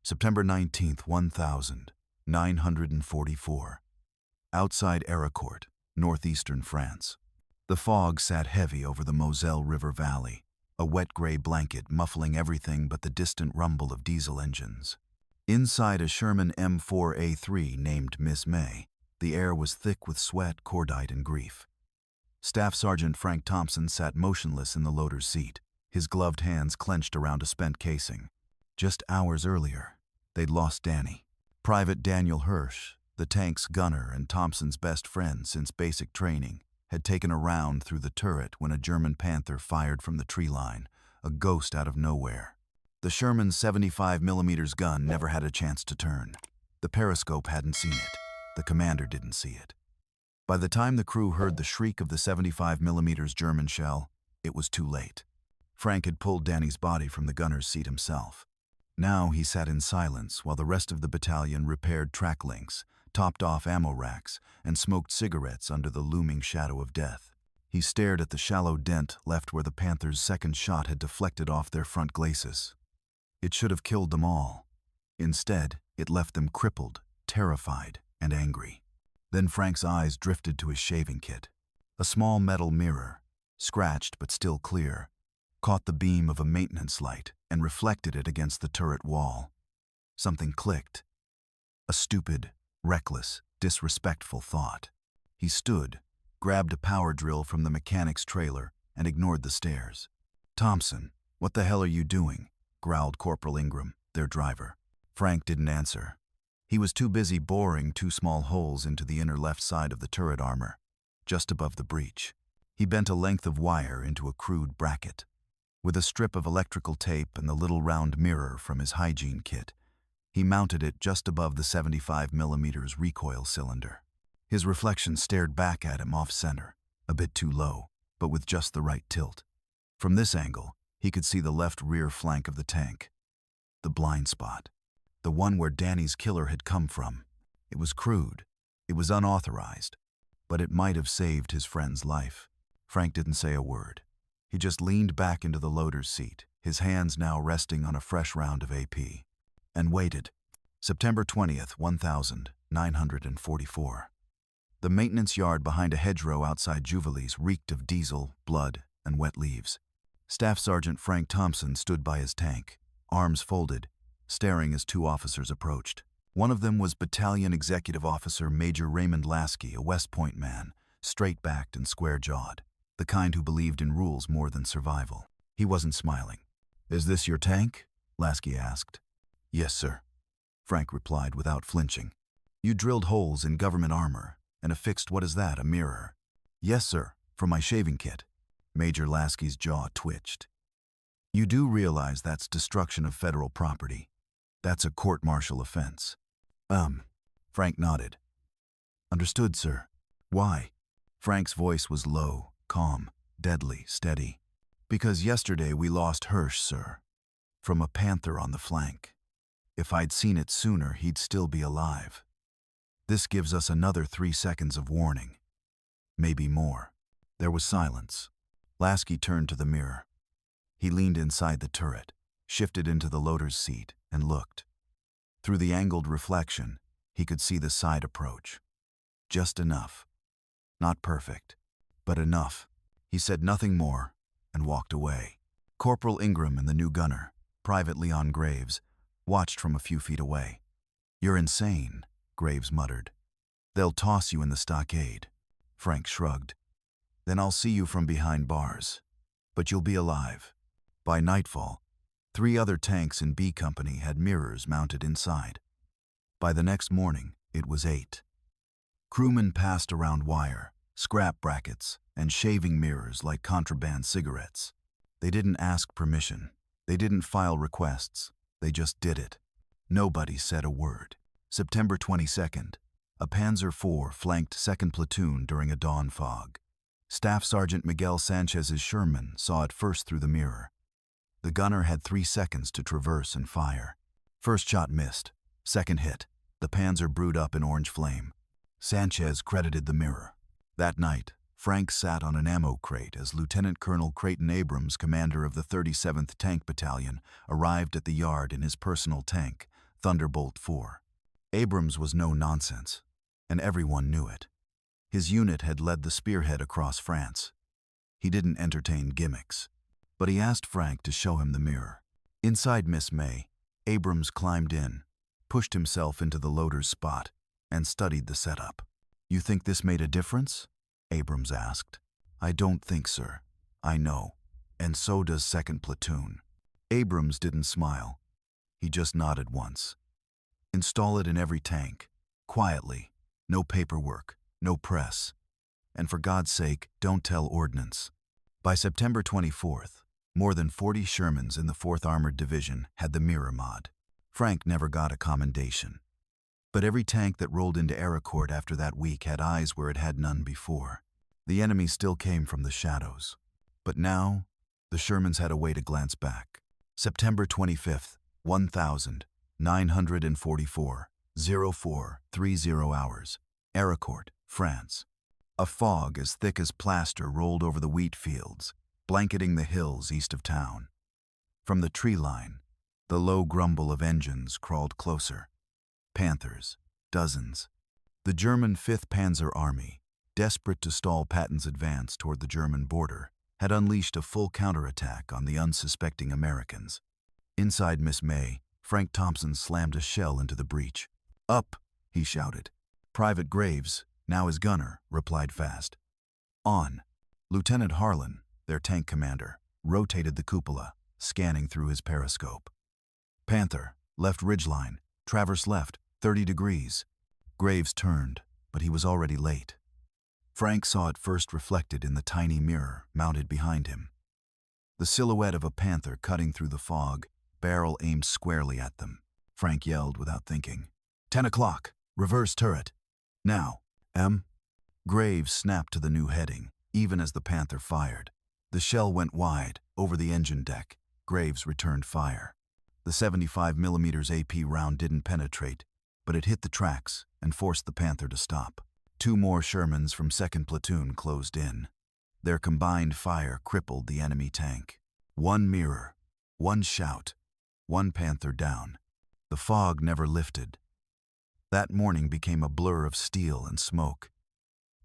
September 19th, 1944. Outside Arracourt, northeastern France. The fog sat heavy over the Moselle River Valley, a wet gray blanket muffling everything but the distant rumble of diesel engines. Inside a Sherman M4A3 named Miss May, the air was thick with sweat, cordite, and grief. Staff Sergeant Frank Thompson sat motionless in the loader's seat, his gloved hands clenched around a spent casing. Just hours earlier, they'd lost Danny. Private Daniel Hirsch, the tank's gunner and Thompson's best friend since basic training, had taken a round through the turret when a German Panther fired from the tree line, a ghost out of nowhere. The Sherman's 75mm gun never had a chance to turn. The periscope hadn't seen it. The commander didn't see it. By the time the crew heard the shriek of the 75mm German shell, it was too late. Frank had pulled Danny's body from the gunner's seat himself. Now he sat in silence while the rest of the battalion repaired track links, topped off ammo racks, and smoked cigarettes under the looming shadow of death. He stared at the shallow dent left where the Panther's second shot had deflected off their front glacis. It should have killed them all. Instead, it left them crippled, terrified, and angry. Then Frank's eyes drifted to his shaving kit. A small metal mirror, scratched but still clear, caught the beam of a maintenance light and reflected it against the turret wall. Something clicked. A stupid, reckless, disrespectful thought. He stood, grabbed a power drill from the mechanic's trailer, and ignored the stares. "Thompson, what the hell are you doing?" growled Corporal Ingram, their driver. Frank didn't answer. He was too busy boring two small holes into the inner left side of the turret armor, just above the breech. He bent a length of wire into a crude bracket. With a strip of electrical tape and the little round mirror from his hygiene kit, he mounted it just above the 75mm recoil cylinder. His reflection stared back at him off-center, a bit too low, but with just the right tilt. From this angle, he could see the left rear flank of the tank. The blind spot. The one where Danny's killer had come from. It was crude. It was unauthorized. But it might have saved his friend's life. Frank didn't say a word. He just leaned back into the loader's seat, his hands now resting on a fresh round of AP. And waited. September 20th, 1944. The maintenance yard behind a hedgerow outside Jubilees reeked of diesel, blood, and wet leaves. Staff Sergeant Frank Thompson stood by his tank, arms folded, staring as two officers approached. One of them was Battalion Executive Officer Major Raymond Lasky, a West Point man, straight-backed and square-jawed, the kind who believed in rules more than survival. He wasn't smiling. "Is this your tank?" Lasky asked. "Yes, sir," Frank replied without flinching. "You drilled holes in government armor and affixed, what is that, a mirror?" "Yes, sir, for my shaving kit." Major Lasky's jaw twitched. "You do realize that's destruction of federal property. That's a court-martial offense." Frank nodded. "Understood, sir." "Why?" Frank's voice was low, calm, deadly, steady. "Because yesterday we lost Hirsch, sir. From a Panther on the flank. If I'd seen it sooner, he'd still be alive. This gives us another 3 seconds of warning. Maybe more." There was silence. Lasky turned to the mirror. He leaned inside the turret, shifted into the loader's seat, and looked. Through the angled reflection, he could see the side approach. Just enough. Not perfect, but enough. He said nothing more and walked away. Corporal Ingram and the new gunner, Private Leon Graves, watched from a few feet away. "You're insane," Graves muttered. "They'll toss you in the stockade." Frank shrugged. "Then I'll see you from behind bars. But you'll be alive." By nightfall, 3 other tanks in B Company had mirrors mounted inside. By the next morning, it was 8. Crewmen passed around wire, scrap brackets, and shaving mirrors like contraband cigarettes. They didn't ask permission. They didn't file requests. They just did it. Nobody said a word. September 22nd, a Panzer IV flanked 2nd Platoon during a dawn fog. Staff Sergeant Miguel Sanchez's Sherman saw it first through the mirror. The gunner had 3 seconds to traverse and fire. First shot missed. Second hit. The Panzer brewed up in orange flame. Sanchez credited the mirror. That night, Frank sat on an ammo crate as Lieutenant Colonel Creighton Abrams, commander of the 37th Tank Battalion, arrived at the yard in his personal tank, Thunderbolt 4. Abrams was no nonsense, and everyone knew it. His unit had led the spearhead across France. He didn't entertain gimmicks, but he asked Frank to show him the mirror. Inside Miss May, Abrams climbed in, pushed himself into the loader's spot, and studied the setup. "You think this made a difference?" Abrams asked. "I don't think, sir. I know, and so does 2nd Platoon." Abrams didn't smile. He just nodded once. "Install it in every tank, quietly, no paperwork, no press. And for God's sake, don't tell ordnance." By September 24th, more than 40 Shermans in the 4th Armored Division had the mirror mod. Frank never got a commendation. But every tank that rolled into Arracourt after that week had eyes where it had none before. The enemy still came from the shadows. But now, the Shermans had a way to glance back. September 25th, 1944, 0430 hours, Arracourt, France. A fog as thick as plaster rolled over the wheat fields, blanketing the hills east of town. From the tree line, the low grumble of engines crawled closer. Panthers, dozens. The German 5th Panzer Army, desperate to stall Patton's advance toward the German border, had unleashed a full counterattack on the unsuspecting Americans. Inside Miss May, Frank Thompson slammed a shell into the breach. "Up!" he shouted. Private Graves, now his gunner, replied fast. "On!" Lieutenant Harlan, their tank commander, rotated the cupola, scanning through his periscope. "Panther, left ridgeline, traverse left, 30 degrees. Graves turned, but he was already late. Frank saw it first reflected in the tiny mirror mounted behind him. The silhouette of a panther cutting through the fog, barrel aimed squarely at them. Frank yelled without thinking. 10 o'clock, reverse turret. Now, M. Graves snapped to the new heading, even as the Panther fired. The shell went wide, over the engine deck. Graves returned fire. The 75mm AP round didn't penetrate, but it hit the tracks and forced the Panther to stop. 2 more Shermans from 2nd Platoon closed in. Their combined fire crippled the enemy tank. 1 mirror, 1 shout, 1 Panther down. The fog never lifted. That morning became a blur of steel and smoke.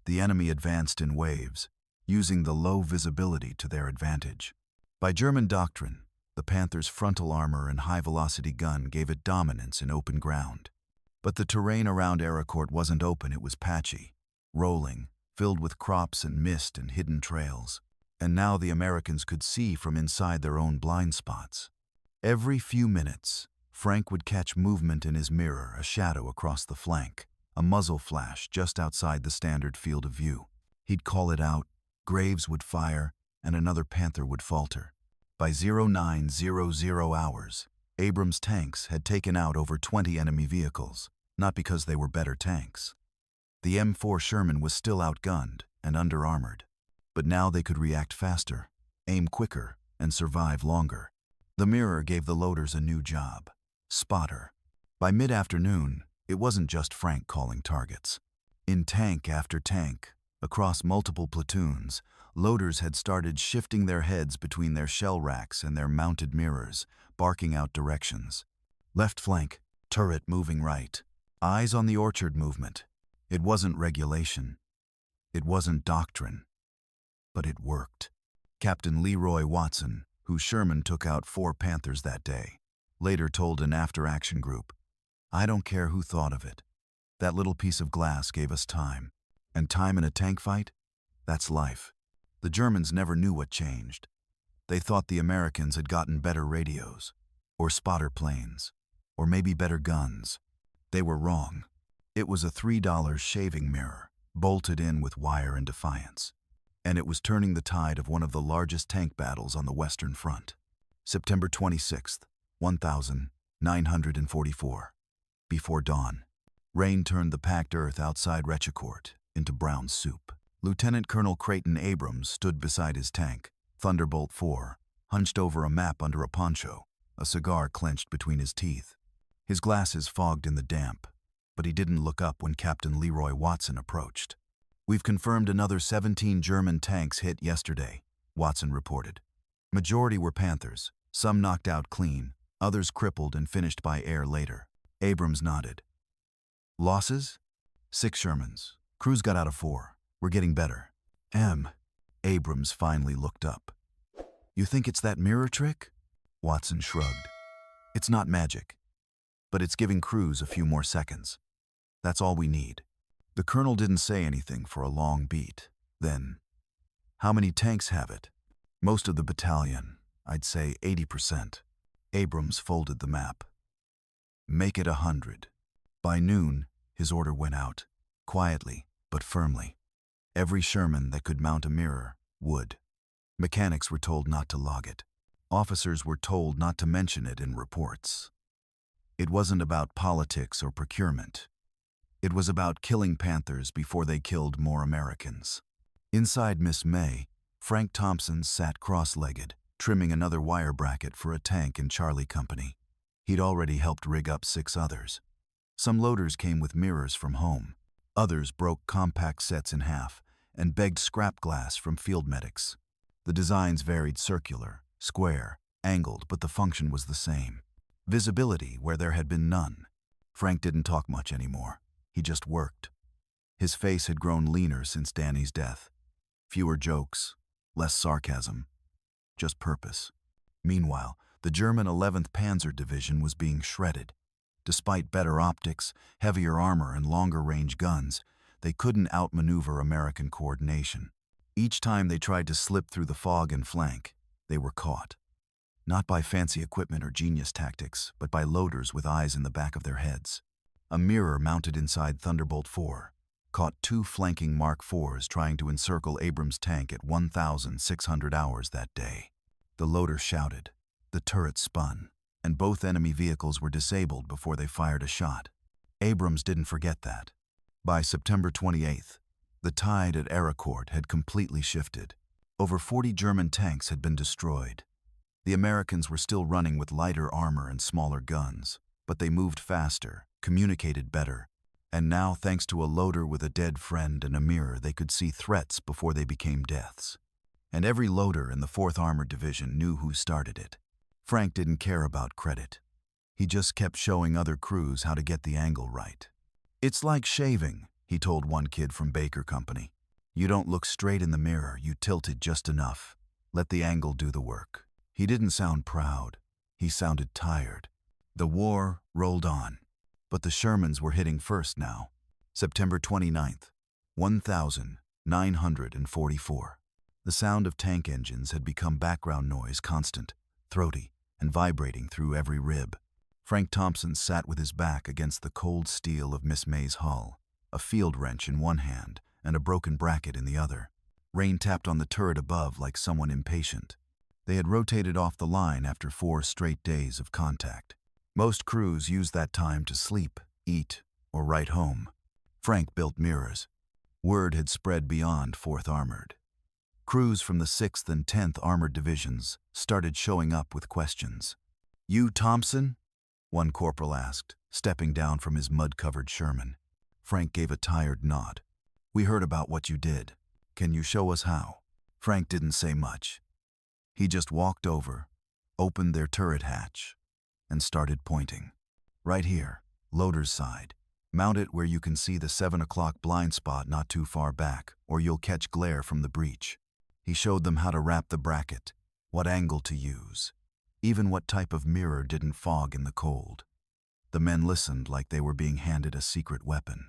The enemy advanced in waves, using the low visibility to their advantage. By German doctrine, the Panther's frontal armor and high-velocity gun gave it dominance in open ground. But the terrain around Arracourt wasn't open, it was patchy, rolling, filled with crops and mist and hidden trails. And now the Americans could see from inside their own blind spots. Every few minutes, Frank would catch movement in his mirror, a shadow across the flank, a muzzle flash just outside the standard field of view. He'd call it out, Graves would fire, and another Panther would falter. By 0900 hours, Abrams' tanks had taken out over 20 enemy vehicles, not because they were better tanks. The M4 Sherman was still outgunned and under-armored, but now they could react faster, aim quicker, and survive longer. The mirror gave the loaders a new job: spotter. By mid-afternoon, it wasn't just Frank calling targets. In tank after tank, across multiple platoons, loaders had started shifting their heads between their shell racks and their mounted mirrors, barking out directions. Left flank, turret moving right. Eyes on the orchard movement. It wasn't regulation. It wasn't doctrine. But it worked. Captain Leroy Watson, whose Sherman took out 4 Panthers that day, later told an after-action group, "I don't care who thought of it. That little piece of glass gave us time. And time in a tank fight? That's life." The Germans never knew what changed. They thought the Americans had gotten better radios, or spotter planes, or maybe better guns. They were wrong. It was a $3 shaving mirror, bolted in with wire and defiance. And it was turning the tide of one of the largest tank battles on the Western Front. September 26th, 1944. Before dawn, rain turned the packed earth outside Arracourt into brown soup. Lieutenant Colonel Creighton Abrams stood beside his tank, Thunderbolt 4, hunched over a map under a poncho, a cigar clenched between his teeth. His glasses fogged in the damp, but he didn't look up when Captain Leroy Watson approached. "We've confirmed another 17 German tanks hit yesterday," Watson reported. Majority were Panthers, some knocked out clean, others crippled and finished by air later. Abrams nodded. Losses? 6 Shermans. Crews got out of 4. We're getting better. Abrams finally looked up. You think it's that mirror trick? Watson shrugged. It's not magic, but it's giving crews a few more seconds. That's all we need. The colonel didn't say anything for a long beat. Then, how many tanks have it? Most of the battalion. I'd say 80%. Abrams folded the map. Make it 100. By noon, his order went out, quietly but firmly. Every Sherman that could mount a mirror would. Mechanics were told not to log it. Officers were told not to mention it in reports. It wasn't about politics or procurement. It was about killing Panthers before they killed more Americans. Inside Miss May, Frank Thompson sat cross-legged, trimming another wire bracket for a tank in Charlie Company. He'd already helped rig up 6 others. Some loaders came with mirrors from home. Others broke compact sets in half and begged scrap glass from field medics. The designs varied: circular, square, angled, but the function was the same. Visibility where there had been none. Frank didn't talk much anymore. He just worked. His face had grown leaner since Danny's death. Fewer jokes, less sarcasm, just purpose. Meanwhile, the German 11th Panzer Division was being shredded. Despite better optics, heavier armor, and longer-range guns, they couldn't outmaneuver American coordination. Each time they tried to slip through the fog and flank, they were caught. Not by fancy equipment or genius tactics, but by loaders with eyes in the back of their heads. A mirror mounted inside Thunderbolt 4 caught 2 flanking Mark IVs trying to encircle Abrams' tank at 1,600 hours that day. The loader shouted. The turret spun, and both enemy vehicles were disabled before they fired a shot. Abrams didn't forget that. By September 28th, the tide at Arracourt had completely shifted. Over 40 German tanks had been destroyed. The Americans were still running with lighter armor and smaller guns, but they moved faster, communicated better, and now, thanks to a loader with a dead friend and a mirror, they could see threats before they became deaths. And every loader in the 4th Armored Division knew who started it. Frank didn't care about credit. He just kept showing other crews how to get the angle right. It's like shaving, he told one kid from Baker Company. You don't look straight in the mirror, you tilt it just enough. Let the angle do the work. He didn't sound proud. He sounded tired. The war rolled on. But the Shermans were hitting first now. September 29th, 1944. The sound of tank engines had become background noise, constant, throaty, and vibrating through every rib. Frank Thompson sat with his back against the cold steel of Miss May's hull, a field wrench in one hand and a broken bracket in the other. Rain tapped on the turret above like someone impatient. They had rotated off the line after 4 straight days of contact. Most crews used that time to sleep, eat, or write home. Frank built mirrors. Word had spread beyond 4th Armored. Crews from the 6th and 10th Armored Divisions started showing up with questions. You Thompson? One corporal asked, stepping down from his mud-covered Sherman. Frank gave a tired nod. We heard about what you did. Can you show us how? Frank didn't say much. He just walked over, opened their turret hatch, and started pointing. Right here, loader's side. Mount it where you can see the 7 o'clock blind spot not too far back, or you'll catch glare from the breech. He showed them how to wrap the bracket, what angle to use, even what type of mirror didn't fog in the cold. The men listened like they were being handed a secret weapon.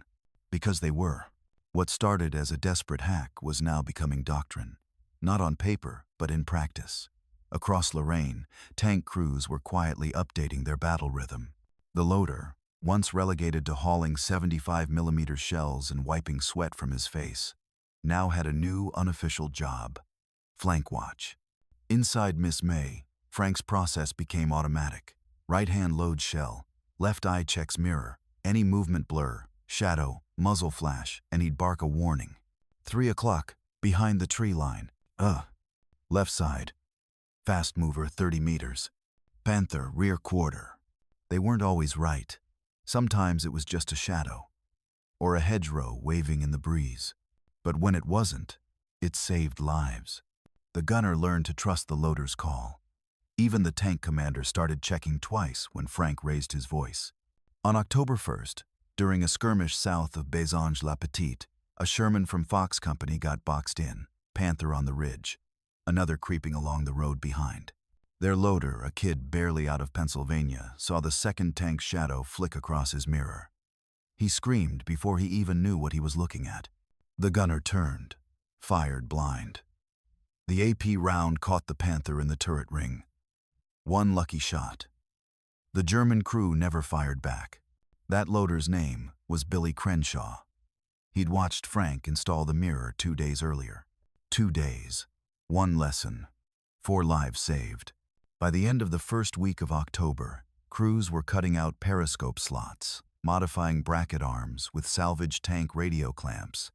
Because they were. What started as a desperate hack was now becoming doctrine. Not on paper, but in practice. Across Lorraine, tank crews were quietly updating their battle rhythm. The loader, once relegated to hauling 75mm shells and wiping sweat from his face, now had a new unofficial job: flank watch. Inside Miss May, Frank's process became automatic. Right hand loads shell, left eye checks mirror, any movement blur, shadow, muzzle flash, and he'd bark a warning. 3 o'clock, behind the tree line. Left side. Fast mover 30 meters. Panther, rear quarter. They weren't always right. Sometimes it was just a shadow, or a hedgerow waving in the breeze. But when it wasn't, it saved lives. The gunner learned to trust the loader's call. Even the tank commander started checking twice when Frank raised his voice. On October 1st, during a skirmish south of Bézange-la-Petite, a Sherman from Fox Company got boxed in, Panther on the ridge, another creeping along the road behind. Their loader, a kid barely out of Pennsylvania, saw the second tank's shadow flick across his mirror. He screamed before he even knew what he was looking at. The gunner turned, fired blind. The AP round caught the Panther in the turret ring. One lucky shot. The German crew never fired back. That loader's name was Billy Crenshaw. He'd watched Frank install the mirror 2 days earlier. 2 days. One lesson. 4 lives saved. By the end of the first week of October, crews were cutting out periscope slots, modifying bracket arms with salvaged tank radio clamps,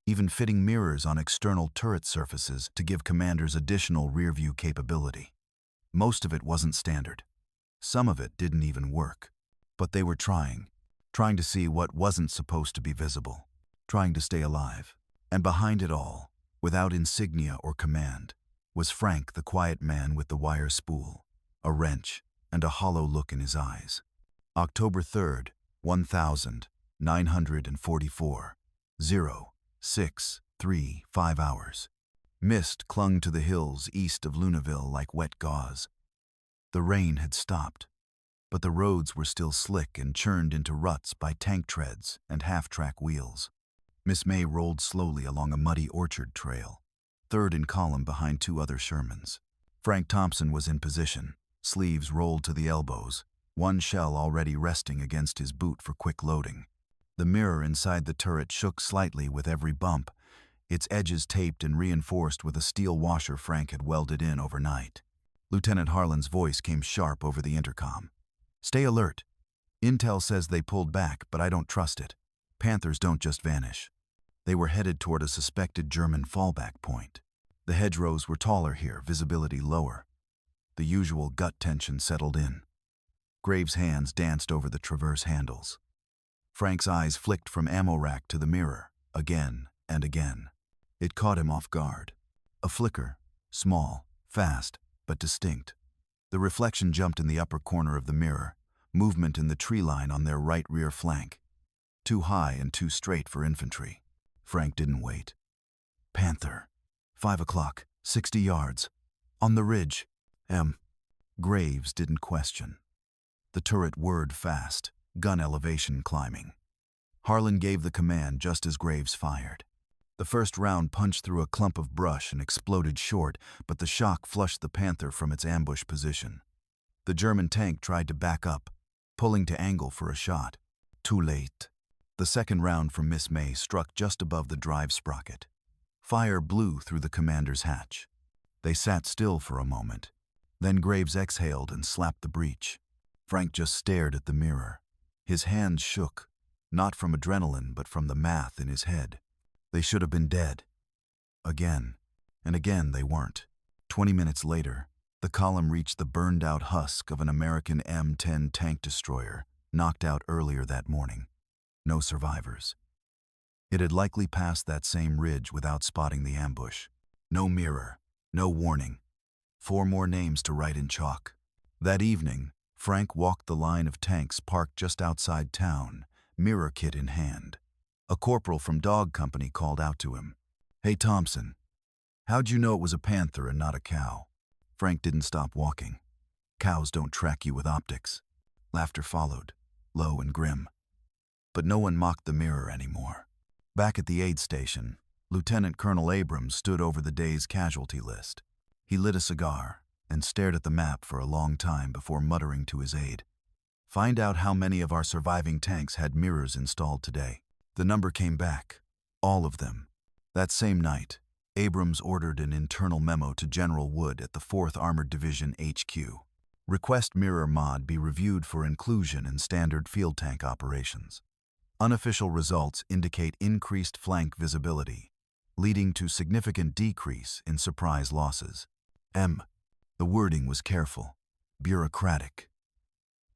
even fitting mirrors on external turret surfaces to give commanders additional rear-view capability. Most of it wasn't standard. Some of it didn't even work. But they were trying to see what wasn't supposed to be visible, trying to stay alive. And behind it all, without insignia or command, was Frank, the quiet man with the wire spool, a wrench, and a hollow look in his eyes. October 3rd, 1944, 0635 hours. Mist clung to the hills east of Luneville like wet gauze. The rain had stopped, but the roads were still slick and churned into ruts by tank treads and half-track wheels. Miss May rolled slowly along a muddy orchard trail, third in column behind 2 other Shermans. Frank Thompson was in position, sleeves rolled to the elbows, one shell already resting against his boot for quick loading. The mirror inside the turret shook slightly with every bump, its edges taped and reinforced with a steel washer Frank had welded in overnight. Lieutenant Harlan's voice came sharp over the intercom. "Stay alert. Intel says they pulled back, but I don't trust it. Panthers don't just vanish." They were headed toward a suspected German fallback point. The hedgerows were taller here, visibility lower. The usual gut tension settled in. Graves' hands danced over the traverse handles. Frank's eyes flicked from ammo rack to the mirror, again and again. It caught him off guard. A flicker, small, fast, but distinct. The reflection jumped in the upper corner of the mirror, movement in the tree line on their right rear flank. Too high and too straight for infantry. Frank didn't wait. Panther. 5 o'clock, 60 yards. On the ridge. Graves didn't question. The turret whirred fast, gun elevation climbing. Harlan gave the command just as Graves fired. The first round punched through a clump of brush and exploded short, but the shock flushed the Panther from its ambush position. The German tank tried to back up, pulling to angle for a shot. Too late. The second round from Miss May struck just above the drive sprocket. Fire blew through the commander's hatch. They sat still for a moment. Then Graves exhaled and slapped the breech. Frank just stared at the mirror. His hands shook, not from adrenaline but from the math in his head. They should have been dead. Again, and again they weren't. 20 minutes later, the column reached the burned-out husk of an American M10 tank destroyer, knocked out earlier that morning. No survivors. It had likely passed that same ridge without spotting the ambush. No mirror, no warning. 4 more names to write in chalk. That evening, Frank walked the line of tanks parked just outside town, mirror kit in hand. A corporal from Dog Company called out to him. "Hey Thompson, how'd you know it was a Panther and not a cow?" Frank didn't stop walking. "Cows don't track you with optics." Laughter followed, low and grim. But no one mocked the mirror anymore. Back at the aid station, Lieutenant Colonel Abrams stood over the day's casualty list. He lit a cigar and stared at the map for a long time before muttering to his aide. "Find out how many of our surviving tanks had mirrors installed today." The number came back. All of them. That same night, Abrams ordered an internal memo to General Wood at the 4th Armored Division HQ. Request mirror mod be reviewed for inclusion in standard field tank operations. Unofficial results indicate increased flank visibility, leading to significant decrease in surprise losses. The wording was careful, bureaucratic.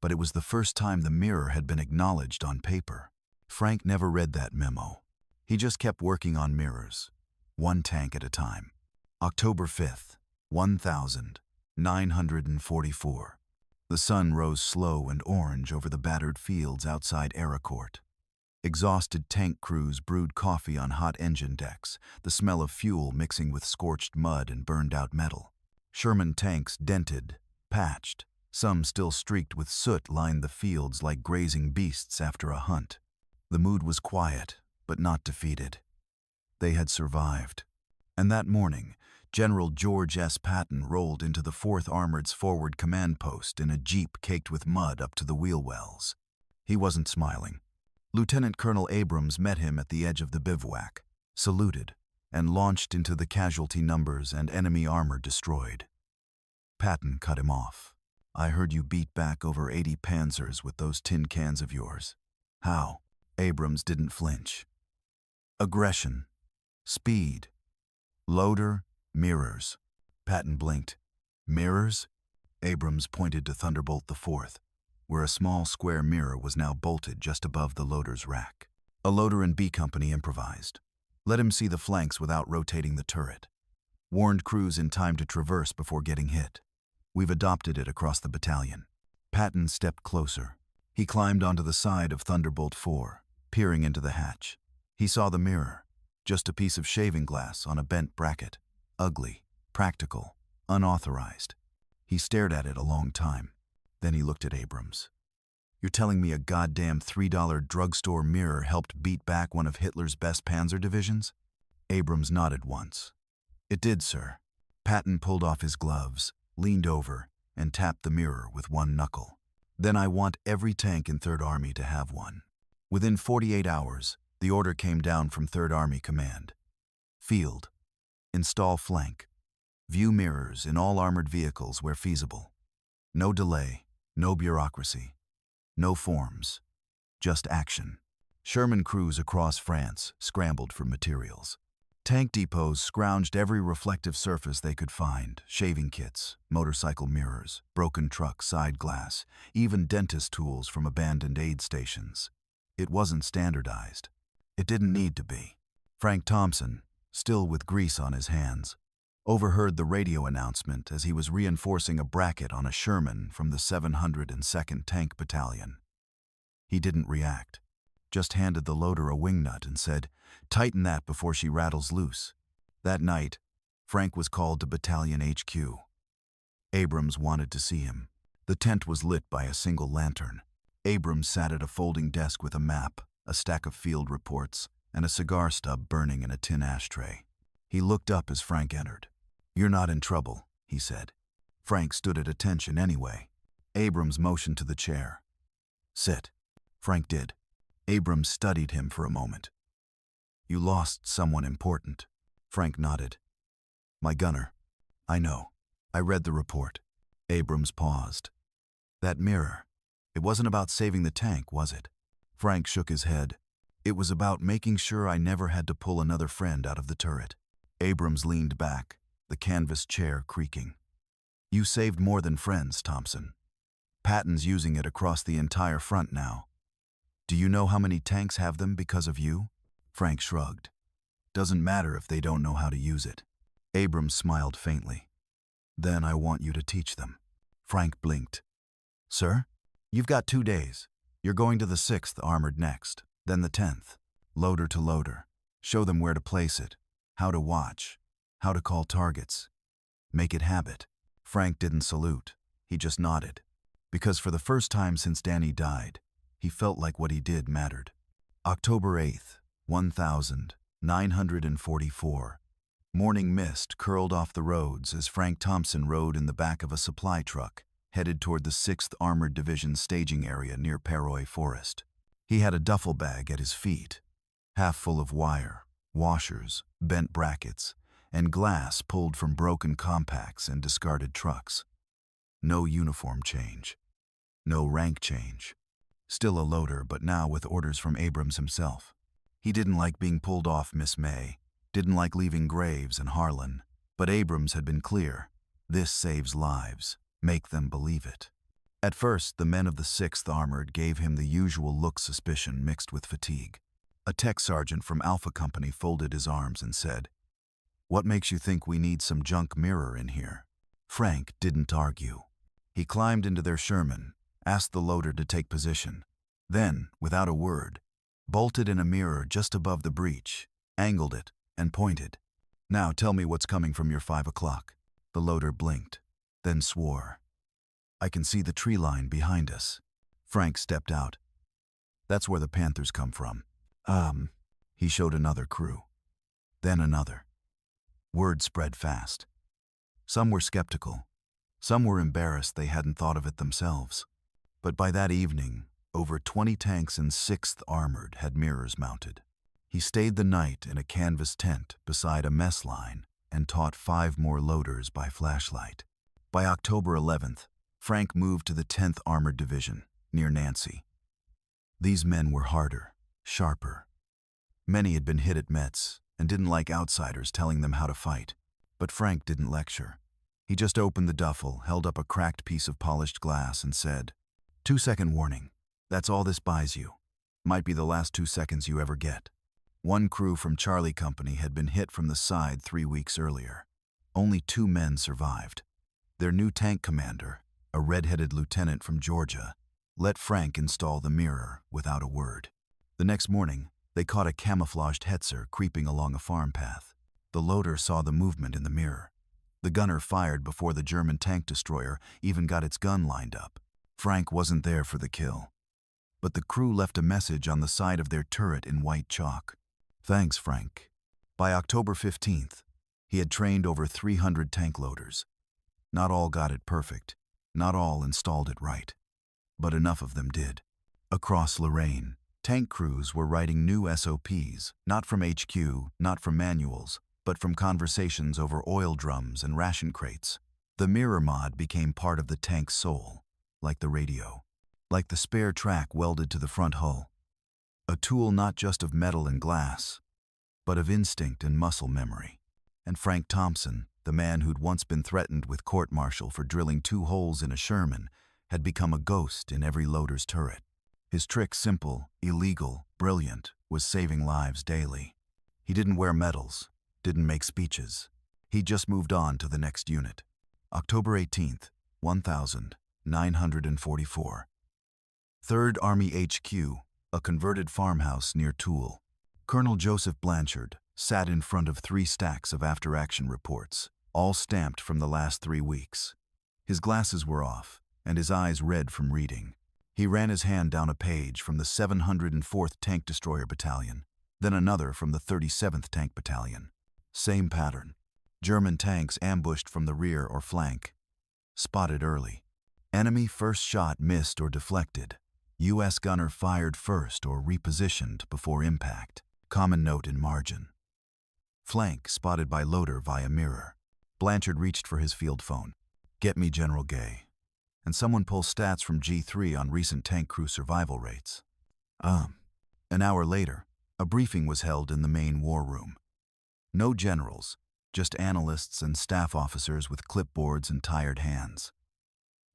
But it was the first time the mirror had been acknowledged on paper. Frank never read that memo. He just kept working on mirrors, one tank at a time. October 5th, 1944. The sun rose slow and orange over the battered fields outside Arracourt. Exhausted tank crews brewed coffee on hot engine decks, the smell of fuel mixing with scorched mud and burned-out metal. Sherman tanks, dented, patched, some still streaked with soot, lined the fields like grazing beasts after a hunt. The mood was quiet, but not defeated. They had survived. And that morning, General George S. Patton rolled into the 4th Armored's forward command post in a jeep caked with mud up to the wheel wells. He wasn't smiling. Lieutenant Colonel Abrams met him at the edge of the bivouac, saluted, and launched into the casualty numbers and enemy armor destroyed. Patton cut him off. "I heard you beat back over 80 Panzers with those tin cans of yours." "How?" Abrams didn't flinch. "Aggression. Speed. Loader, mirrors." Patton blinked. "Mirrors?" Abrams pointed to Thunderbolt IV, where a small square mirror was now bolted just above the loader's rack. "A loader in B Company improvised. Let him see the flanks without rotating the turret. Warned crews in time to traverse before getting hit. We've adopted it across the battalion." Patton stepped closer. He climbed onto the side of Thunderbolt IV, peering into the hatch. He saw the mirror, just a piece of shaving glass on a bent bracket. Ugly, practical, unauthorized. He stared at it a long time. Then he looked at Abrams. "You're telling me a goddamn $3 drugstore mirror helped beat back one of Hitler's best Panzer divisions?" Abrams nodded once. "It did, sir." Patton pulled off his gloves, leaned over, and tapped the mirror with one knuckle. "Then I want every tank in 3rd Army to have one." Within 48 hours, the order came down from 3rd Army Command. Field. Install flank. View mirrors in all armored vehicles where feasible. No delay, no bureaucracy, no forms, just action. Sherman crews across France scrambled for materials. Tank depots scrounged every reflective surface they could find: shaving kits, motorcycle mirrors, broken truck side glass, even dentist tools from abandoned aid stations. It wasn't standardized. It didn't need to be. Frank Thompson, still with grease on his hands, overheard the radio announcement as he was reinforcing a bracket on a Sherman from the 702nd Tank Battalion. He didn't react, just handed the loader a wingnut and said, "Tighten that before she rattles loose." That night, Frank was called to Battalion HQ. Abrams wanted to see him. The tent was lit by a single lantern. Abrams sat at a folding desk with a map, a stack of field reports, and a cigar stub burning in a tin ashtray. He looked up as Frank entered. "You're not in trouble," he said. Frank stood at attention anyway. Abrams motioned to the chair. "Sit." Frank did. Abrams studied him for a moment. "You lost someone important." Frank nodded. "My gunner." "I know. I read the report." Abrams paused. "That mirror, it wasn't about saving the tank, was it?" Frank shook his head. "It was about making sure I never had to pull another friend out of the turret." Abrams leaned back, the canvas chair creaking. "You saved more than friends, Thompson. Patton's using it across the entire front now. Do you know how many tanks have them because of you?" Frank shrugged. "Doesn't matter if they don't know how to use it." Abrams smiled faintly. "Then I want you to teach them." Frank blinked. "Sir? You've got 2 days. You're going to the 6th Armored next, then the 10th. Loader to loader. Show them where to place it, how to watch, how to call targets. Make it habit." Frank didn't salute. He just nodded. Because for the first time since Danny died, he felt like what he did mattered. October 8th, 1944. Morning mist curled off the roads as Frank Thompson rode in the back of a supply truck, headed toward the 6th Armored Division staging area near Perroy Forest. He had a duffel bag at his feet, half full of wire, washers, bent brackets, and glass pulled from broken compacts and discarded trucks. No uniform change. No rank change. Still a loader, but now with orders from Abrams himself. He didn't like being pulled off Miss May, didn't like leaving Graves and Harlan, but Abrams had been clear. This saves lives. Make them believe it. At first, the men of the 6th Armored gave him the usual look: suspicion mixed with fatigue. A tech sergeant from Alpha Company folded his arms and said, "What makes you think we need some junk mirror in here?" Frank didn't argue. He climbed into their Sherman, asked the loader to take position. Then, without a word, bolted in a mirror just above the breech, angled it, and pointed. "Now tell me what's coming from your 5 o'clock." The loader blinked, then swore. "I can see the tree line behind us." Frank stepped out. "That's where the Panthers come from." He showed another crew. Then another. Word spread fast. Some were skeptical. Some were embarrassed they hadn't thought of it themselves. But by that evening, over 20 tanks and 6th Armored had mirrors mounted. He stayed the night in a canvas tent beside a mess line and taught 5 more loaders by flashlight. By October 11th, Frank moved to the 10th Armored Division, near Nancy. These men were harder, sharper. Many had been hit at Metz and didn't like outsiders telling them how to fight. But Frank didn't lecture. He just opened the duffel, held up a cracked piece of polished glass, and said, 2-second warning. That's all this buys you. Might be the last 2 seconds you ever get." One crew from Charlie Company had been hit from the side 3 weeks earlier. Only 2 men survived. Their new tank commander, a red-headed lieutenant from Georgia, let Frank install the mirror without a word. The next morning, they caught a camouflaged Hetzer creeping along a farm path. The loader saw the movement in the mirror. The gunner fired before the German tank destroyer even got its gun lined up. Frank wasn't there for the kill. But the crew left a message on the side of their turret in white chalk. "Thanks, Frank." By October 15th, he had trained over 300 tank loaders. Not all got it perfect. Not all installed it right. But enough of them did. Across Lorraine, tank crews were writing new SOPs, not from HQ, not from manuals, but from conversations over oil drums and ration crates. The mirror mod became part of the tank's soul, like the radio, like the spare track welded to the front hull. A tool not just of metal and glass, but of instinct and muscle memory. And Frank Thompson, the man who'd once been threatened with court-martial for drilling 2 holes in a Sherman, had become a ghost in every loader's turret. His trick, simple, illegal, brilliant, was saving lives daily. He didn't wear medals, didn't make speeches. He just moved on to the next unit. October 18th, 1944. 3rd Army HQ, a converted farmhouse near Toul. Colonel Joseph Blanchard sat in front of 3 stacks of after-action reports, all stamped from the last 3 weeks. His glasses were off, and his eyes red from reading. He ran his hand down a page from the 704th Tank Destroyer Battalion, then another from the 37th Tank Battalion. Same pattern. German tanks ambushed from the rear or flank. Spotted early. Enemy first shot missed or deflected. U.S. gunner fired first or repositioned before impact. Common note in margin. Flank spotted by loader via mirror. Blanchard reached for his field phone. "Get me General Gay." And someone pulls stats from G3 on recent tank crew survival rates. An hour later, a briefing was held in the main war room. No generals, just analysts and staff officers with clipboards and tired hands.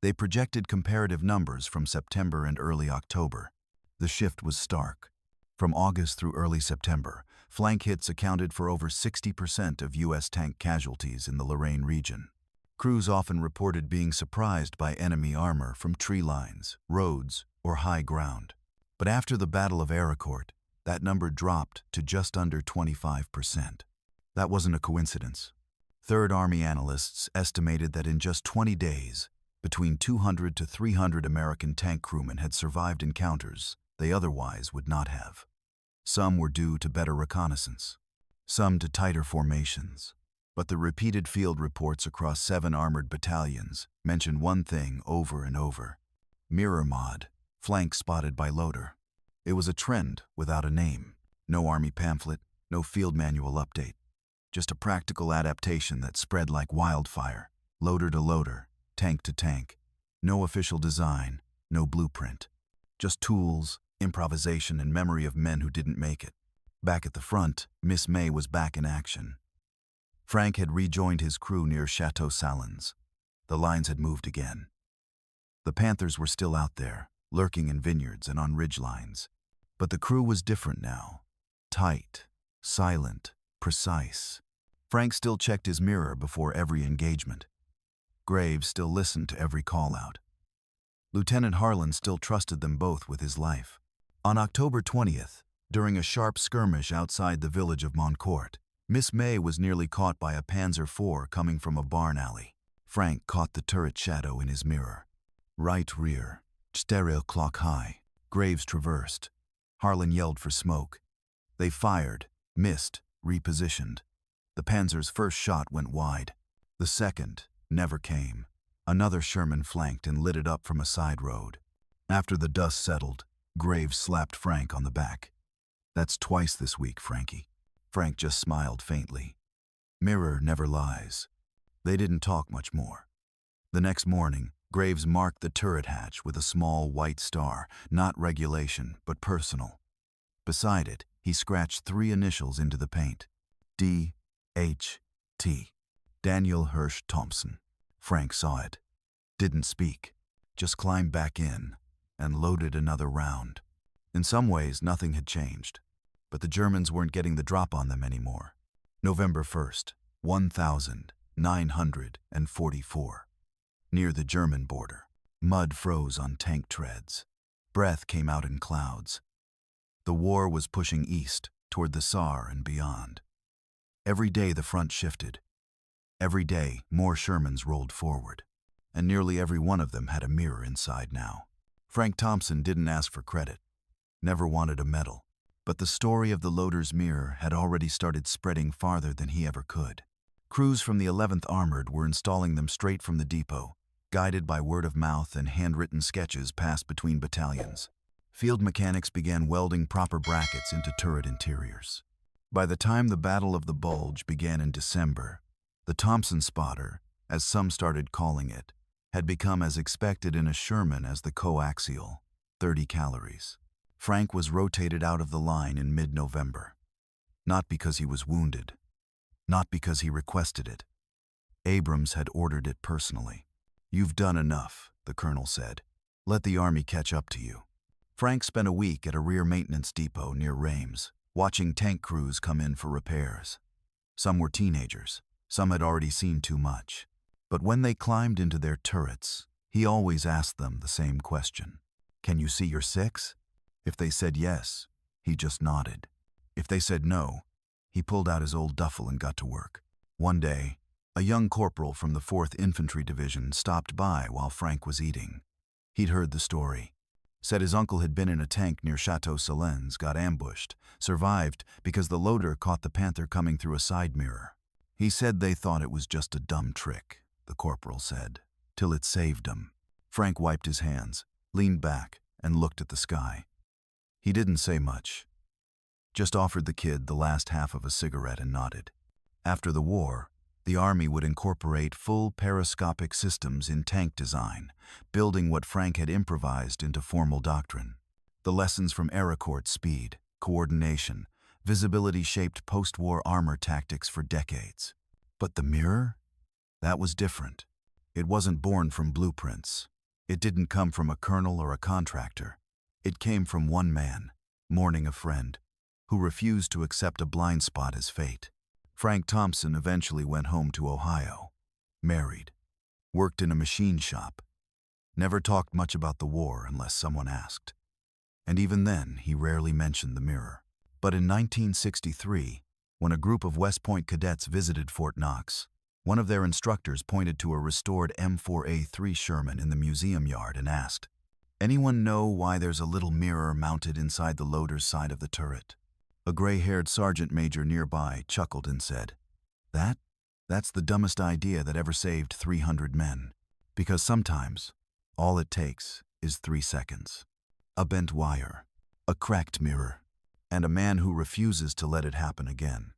They projected comparative numbers from September and early October. The shift was stark. From August through early September, flank hits accounted for over 60% of U.S. tank casualties in the Lorraine region. Crews often reported being surprised by enemy armor from tree lines, roads, or high ground. But after the Battle of Arracourt, that number dropped to just under 25%. That wasn't a coincidence. 3rd Army analysts estimated that in just 20 days, between 200 to 300 American tank crewmen had survived encounters they otherwise would not have. Some were due to better reconnaissance, some to tighter formations. But the repeated field reports across 7 armored battalions mentioned one thing over and over: mirror mod, flank spotted by loader. It was a trend without a name. No army pamphlet, no field manual update. Just a practical adaptation that spread like wildfire, loader to loader, tank to tank. No official design, no blueprint. Just tools, improvisation, and memory of men who didn't make it. Back at the front, Miss May was back in action. Frank had rejoined his crew near Chateau Salins. The lines had moved again. The Panthers were still out there, lurking in vineyards and on ridge lines. But the crew was different now. Tight, silent, precise. Frank still checked his mirror before every engagement. Graves still listened to every call-out. Lieutenant Harlan still trusted them both with his life. On October 20th, during a sharp skirmish outside the village of Moncourt, Miss May was nearly caught by a Panzer IV coming from a barn alley. Frank caught the turret shadow in his mirror. Right rear, stereo clock high. Graves traversed. Harlan yelled for smoke. They fired, missed, repositioned. The Panzer's first shot went wide. The second never came. Another Sherman flanked and lit it up from a side road. After the dust settled, Graves slapped Frank on the back. "That's twice this week, Frankie." Frank just smiled faintly. Mirror never lies. They didn't talk much more. The next morning, Graves marked the turret hatch with a small white star, not regulation, but personal. Beside it, he scratched 3 initials into the paint. D.H.T. Daniel Hirsch Thompson. Frank saw it. Didn't speak. Just climbed back in and loaded another round. In some ways, nothing had changed. But the Germans weren't getting the drop on them anymore. November 1st, 1944. Near the German border, mud froze on tank treads. Breath came out in clouds. The war was pushing east, toward the Saar and beyond. Every day the front shifted. Every day more Shermans rolled forward. And nearly every one of them had a mirror inside now. Frank Thompson didn't ask for credit. Never wanted a medal. But the story of the loader's mirror had already started spreading farther than he ever could. Crews from the 11th Armored were installing them straight from the depot, guided by word of mouth and handwritten sketches passed between battalions. Field mechanics began welding proper brackets into turret interiors. By the time the Battle of the Bulge began in December, the Thompson spotter, as some started calling it, had become as expected in a Sherman as the coaxial, 30 calories. Frank was rotated out of the line in mid-November. Not because he was wounded. Not because he requested it. Abrams had ordered it personally. "You've done enough," the colonel said. "Let the Army catch up to you." Frank spent a week at a rear maintenance depot near Reims, watching tank crews come in for repairs. Some were teenagers. Some had already seen too much. But when they climbed into their turrets, he always asked them the same question. "Can you see your 6? If they said yes, he just nodded. If they said no, he pulled out his old duffel and got to work. One day, a young corporal from the 4th Infantry Division stopped by while Frank was eating. He'd heard the story. Said his uncle had been in a tank near Chateau Solens, got ambushed, survived because the loader caught the Panther coming through a side mirror. He said they thought it was just a dumb trick, the corporal said, till it saved him. Frank wiped his hands, leaned back, and looked at the sky. He didn't say much. Just offered the kid the last half of a cigarette and nodded. After the war, the Army would incorporate full periscopic systems in tank design, building what Frank had improvised into formal doctrine. The lessons from Arracourt: speed, coordination, visibility shaped post-war armor tactics for decades. But the mirror? That was different. It wasn't born from blueprints. It didn't come from a colonel or a contractor. It came from one man, mourning a friend, who refused to accept a blind spot as fate. Frank Thompson eventually went home to Ohio, married, worked in a machine shop, never talked much about the war unless someone asked. And even then, he rarely mentioned the mirror. But in 1963, when a group of West Point cadets visited Fort Knox, one of their instructors pointed to a restored M4A3 Sherman in the museum yard and asked, "Anyone know why there's a little mirror mounted inside the loader's side of the turret?" A gray-haired sergeant major nearby chuckled and said, That's the dumbest idea that ever saved 300 men. Because sometimes, all it takes is 3 seconds. A bent wire, a cracked mirror, and a man who refuses to let it happen again.